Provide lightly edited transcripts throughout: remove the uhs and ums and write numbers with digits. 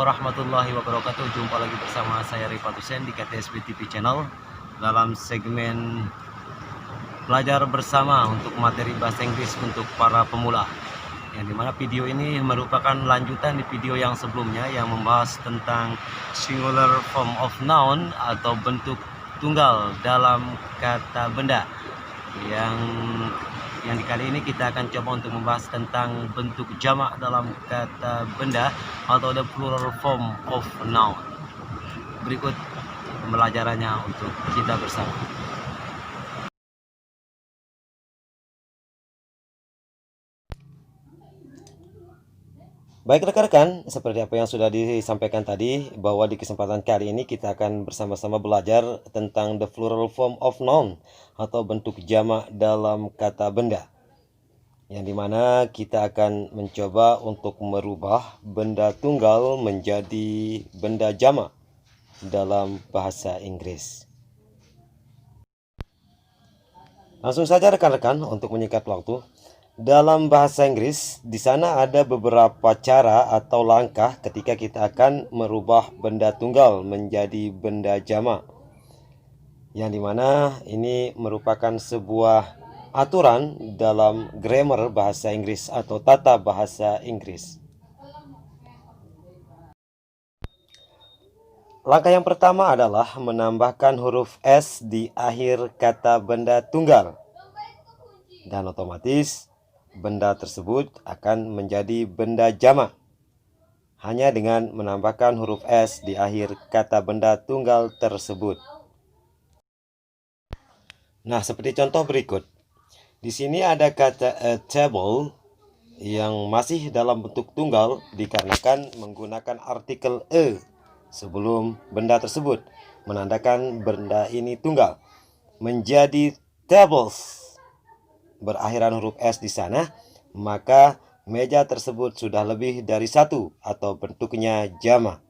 warahmatullahi wabarakatuh. Jumpa lagi bersama saya Rifat Hussein di KTSB TV Channel dalam segmen belajar bersama untuk materi bahasa Inggris untuk para pemula. Yang dimana video ini merupakan lanjutan di video yang sebelumnya yang membahas tentang singular form of noun atau bentuk tunggal dalam kata benda. Yang di kali ini kita akan coba untuk membahas tentang bentuk jamak dalam kata benda atau the plural form of noun. Berikut pembelajarannya untuk kita bersama. Baik rekan-rekan, seperti apa yang sudah disampaikan tadi, bahwa di kesempatan kali ini kita akan bersama-sama belajar tentang the plural form of noun atau bentuk jamak dalam kata benda. Yang dimana kita akan mencoba untuk merubah benda tunggal menjadi benda jamak dalam bahasa Inggris. Langsung saja rekan-rekan untuk menyingkat waktu. Dalam bahasa Inggris, di sana ada beberapa cara atau langkah ketika kita akan merubah benda tunggal menjadi benda jamak. Yang dimana ini merupakan sebuah aturan dalam grammar bahasa Inggris atau tata bahasa Inggris. Langkah yang pertama adalah menambahkan huruf S di akhir kata benda tunggal. Dan otomatis benda tersebut akan menjadi benda jamak hanya dengan menambahkan huruf S di akhir kata benda tunggal tersebut. Nah, seperti contoh berikut. Di sini ada kata a table yang masih dalam bentuk tunggal dikarenakan menggunakan artikel e sebelum benda tersebut, menandakan benda ini tunggal. Menjadi tables berakhiran huruf S di sana, maka meja tersebut sudah lebih dari satu atau bentuknya jamak.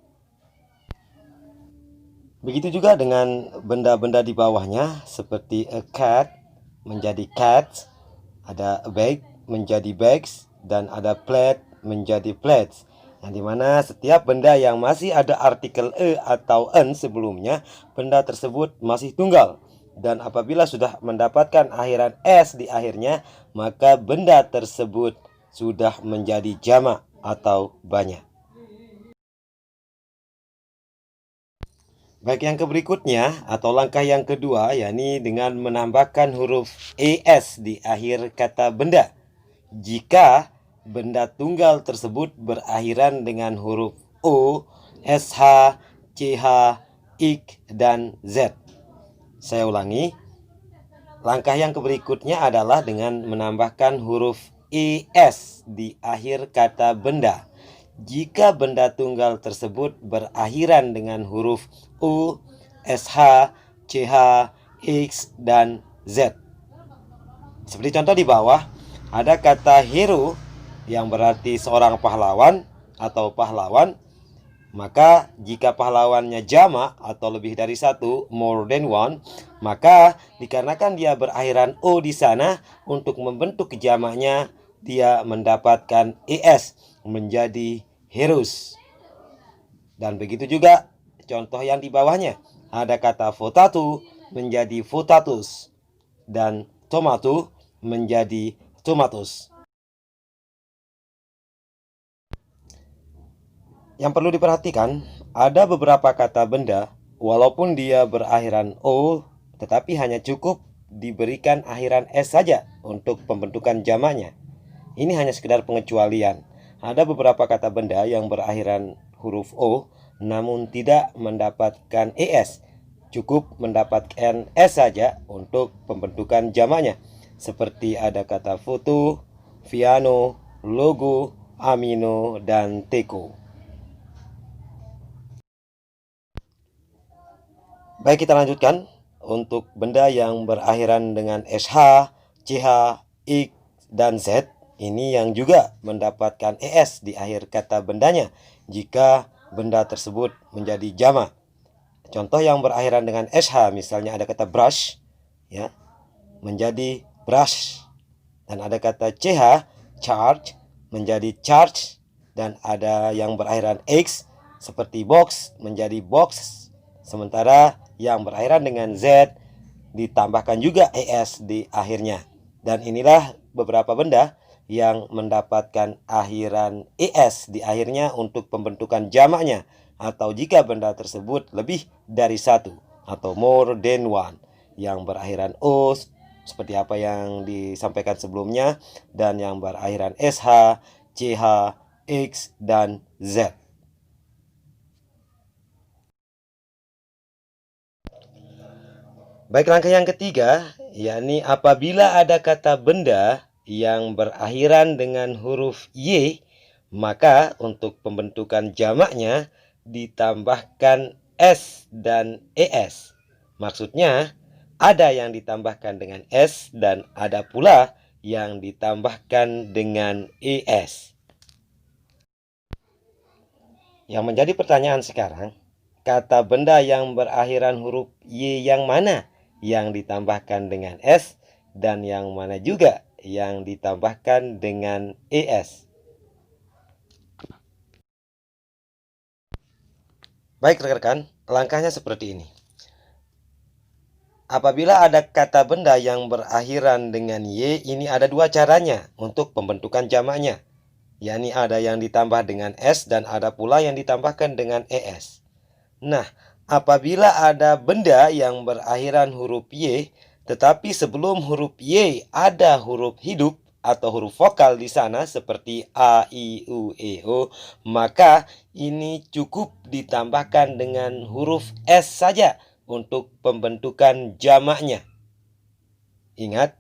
Begitu juga dengan benda-benda di bawahnya seperti a cat menjadi cat, ada a bag menjadi bags, dan ada plate menjadi plates. Yang dimana setiap benda yang masih ada artikel e atau n sebelumnya, benda tersebut masih tunggal. Dan apabila sudah mendapatkan akhiran s di akhirnya, maka benda tersebut sudah menjadi jamak atau banyak. Baik, yang berikutnya atau langkah yang kedua, yakni dengan menambahkan huruf es di akhir kata benda. Jika benda tunggal tersebut berakhiran dengan huruf o, sh, ch, ik, dan z. Saya ulangi. Langkah yang berikutnya adalah dengan menambahkan huruf es di akhir kata benda. Jika benda tunggal tersebut berakhiran dengan huruf u, sh, ch, x, dan z. Seperti contoh di bawah, ada kata hero yang berarti seorang pahlawan atau pahlawan. Maka jika pahlawannya jamak atau lebih dari satu, more than one, maka dikarenakan dia berakhiran o di sana, untuk membentuk jamaknya dia mendapatkan es menjadi heroes. Dan begitu juga contoh yang di bawahnya, ada kata potato menjadi potatoes dan tomato menjadi tomatoes. Yang perlu diperhatikan, ada beberapa kata benda walaupun dia berakhiran o, tetapi hanya cukup diberikan akhiran s saja untuk pembentukan jamaknya. Ini hanya sekedar pengecualian. Ada beberapa kata benda yang berakhiran huruf o namun tidak mendapatkan es, cukup mendapatkan s saja untuk pembentukan jamaknya. Seperti ada kata foto, piano, logo, amino, dan teko. Baik, kita lanjutkan. Untuk benda yang berakhiran dengan sh, ch, ik, dan z, ini yang juga mendapatkan es di akhir kata bendanya jika benda tersebut menjadi jamak. Contoh yang berakhiran dengan sh, misalnya ada kata brush, ya, menjadi brush. Dan ada kata ch, charge, menjadi charge. Dan ada yang berakhiran x, seperti box menjadi box, sementara yang berakhiran dengan Z ditambahkan juga ES di akhirnya. Dan inilah beberapa benda yang mendapatkan akhiran ES di akhirnya untuk pembentukan jamaknya, atau jika benda tersebut lebih dari satu atau more than one, yang berakhiran O seperti apa yang disampaikan sebelumnya, dan yang berakhiran SH, CH, X, dan Z. Baik, langkah yang ketiga, yakni apabila ada kata benda yang berakhiran dengan huruf Y, maka untuk pembentukan jamaknya ditambahkan S dan ES. Maksudnya, ada yang ditambahkan dengan S dan ada pula yang ditambahkan dengan ES. Yang menjadi pertanyaan sekarang, kata benda yang berakhiran huruf Y yang mana yang ditambahkan dengan S dan yang mana juga yang ditambahkan dengan ES? Baik rekan-rekan, langkahnya seperti ini. Apabila ada kata benda yang berakhiran dengan Y, ini ada dua caranya untuk pembentukan jamaknya, yakni ada yang ditambah dengan S dan ada pula yang ditambahkan dengan ES. Nah, apabila ada benda yang berakhiran huruf Y, tetapi sebelum huruf Y ada huruf hidup atau huruf vokal di sana seperti A, I, U, E, O, maka ini cukup ditambahkan dengan huruf S saja untuk pembentukan jamaknya. Ingat,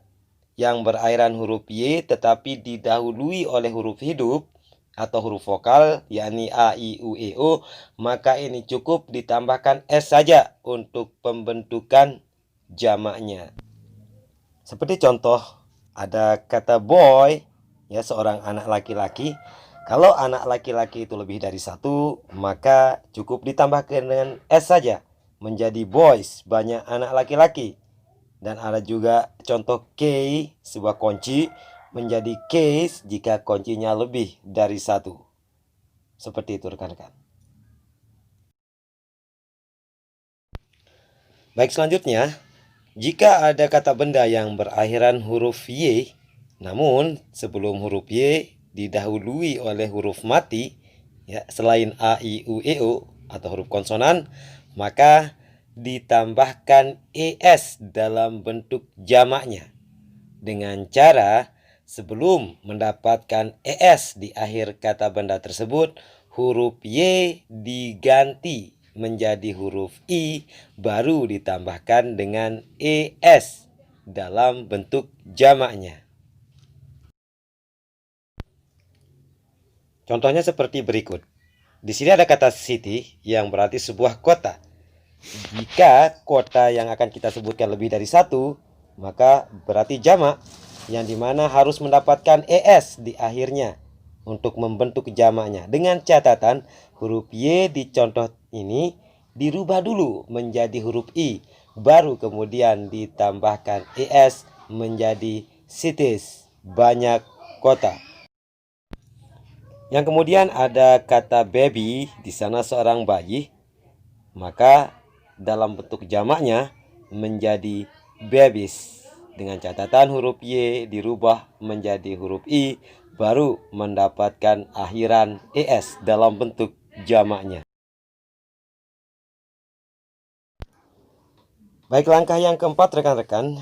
yang berakhiran huruf Y tetapi didahului oleh huruf hidup atau huruf vokal, yakni A, I, U, E, O, maka ini cukup ditambahkan S saja untuk pembentukan jamaknya. Seperti contoh, ada kata boy, ya, seorang anak laki-laki. Kalau anak laki-laki itu lebih dari satu, maka cukup ditambahkan dengan S saja, menjadi boys, banyak anak laki-laki. Dan ada juga contoh key, sebuah kunci, menjadi case jika kuncinya lebih dari satu. Seperti itu rekan-rekan. Baik, selanjutnya, jika ada kata benda yang berakhiran huruf Y, namun sebelum huruf Y didahului oleh huruf mati, ya, selain A, I, U, E, O atau huruf konsonan, maka ditambahkan ES dalam bentuk jamaknya dengan cara sebelum mendapatkan ES di akhir kata benda tersebut, huruf Y diganti menjadi huruf I, baru ditambahkan dengan ES dalam bentuk jamaknya. Contohnya seperti berikut. Di sini ada kata city yang berarti sebuah kota. Jika kota yang akan kita sebutkan lebih dari satu, maka berarti jamak, yang dimana harus mendapatkan ES di akhirnya untuk membentuk jamaknya. Dengan catatan huruf Y di contoh ini dirubah dulu menjadi huruf I, baru kemudian ditambahkan ES menjadi cities, banyak kota. Yang kemudian ada kata baby, di sana seorang bayi, maka dalam bentuk jamaknya menjadi babies. Dengan catatan huruf Y dirubah menjadi huruf I, baru mendapatkan akhiran ES dalam bentuk jamaknya. Baik, langkah yang keempat rekan-rekan.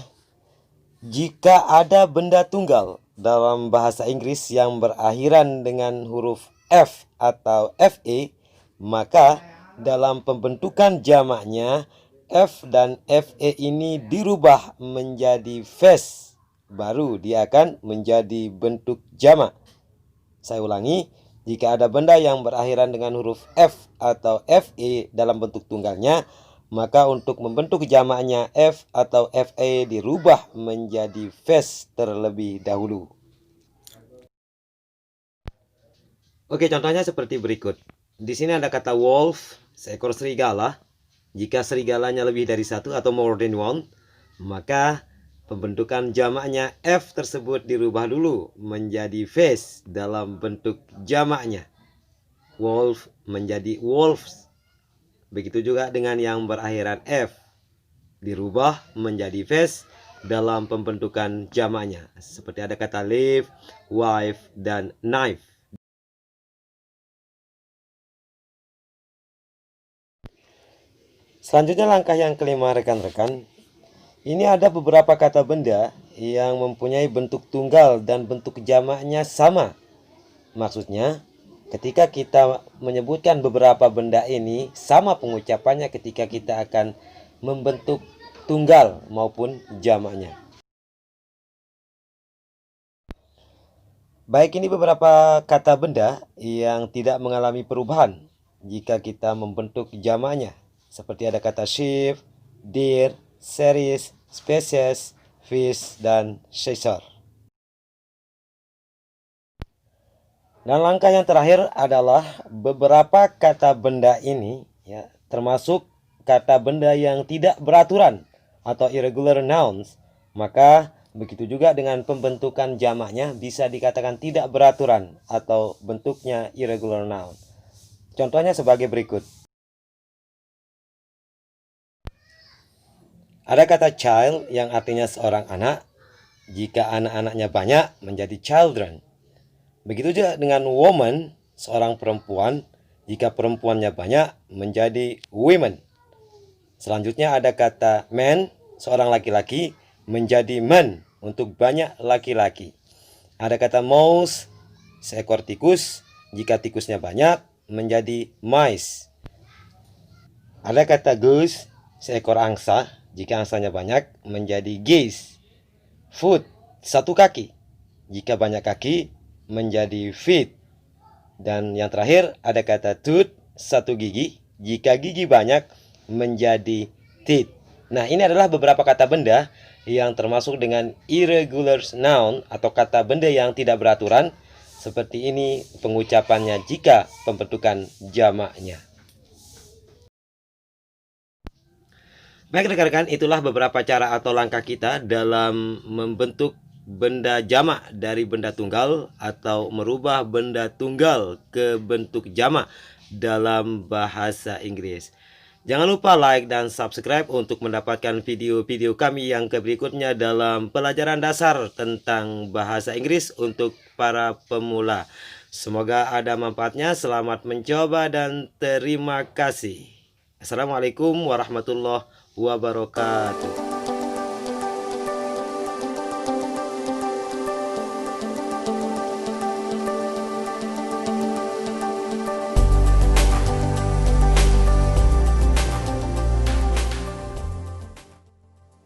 Jika ada benda tunggal dalam bahasa Inggris yang berakhiran dengan huruf F atau FE, maka dalam pembentukan jamaknya F dan FE ini dirubah menjadi face, baru dia akan menjadi bentuk jamak. Saya ulangi, jika ada benda yang berakhiran dengan huruf F atau FE dalam bentuk tunggalnya, maka untuk membentuk jamaknya F atau FE dirubah menjadi face terlebih dahulu. Oke, contohnya seperti berikut. Di sini ada kata wolf, seekor serigala. Jika serigalanya lebih dari satu atau more than one, maka pembentukan jamaknya F tersebut dirubah dulu menjadi face dalam bentuk jamaknya. wolf menjadi wolves. Begitu juga dengan yang berakhiran F, dirubah menjadi vest dalam pembentukan jamaknya. Seperti ada kata live, wife, dan knife. Selanjutnya langkah yang kelima rekan-rekan. Ini ada beberapa kata benda yang mempunyai bentuk tunggal dan bentuk jamaknya sama. Maksudnya, ketika kita menyebutkan beberapa benda ini, sama pengucapannya ketika kita akan membentuk tunggal maupun jamaknya. Baik, ini beberapa kata benda yang tidak mengalami perubahan jika kita membentuk jamaknya. Seperti ada kata sheep, deer, series, species, fish, dan caesar. Dan langkah yang terakhir adalah beberapa kata benda ini, ya, termasuk kata benda yang tidak beraturan atau irregular nouns. Maka begitu juga dengan pembentukan jamaknya bisa dikatakan tidak beraturan atau bentuknya irregular noun. Contohnya sebagai berikut. Ada kata child yang artinya seorang anak. Jika anak-anaknya banyak menjadi children. Begitu juga dengan woman, seorang perempuan. Jika perempuannya banyak menjadi women. Selanjutnya ada kata man, seorang laki-laki, menjadi men untuk banyak laki-laki. Ada kata mouse, seekor tikus. Jika tikusnya banyak menjadi mice. Ada kata goose, seekor angsa. Jika angsanya banyak menjadi geese. Foot, satu kaki. Jika banyak kaki menjadi feet. Dan yang terakhir ada kata tooth, satu gigi. Jika gigi banyak menjadi teeth. Nah, ini adalah beberapa kata benda yang termasuk dengan irregular noun atau kata benda yang tidak beraturan. Seperti ini pengucapannya jika pembentukan jamaknya. Baik rekan-rekan, itulah beberapa cara atau langkah kita dalam membentuk benda jamak dari benda tunggal atau merubah benda tunggal ke bentuk jamak dalam bahasa Inggris. Jangan lupa like dan subscribe untuk mendapatkan video-video kami yang berikutnya dalam pelajaran dasar tentang bahasa Inggris untuk para pemula. Semoga ada manfaatnya. Selamat mencoba dan terima kasih. Assalamualaikum warahmatullahi wabarakatuh.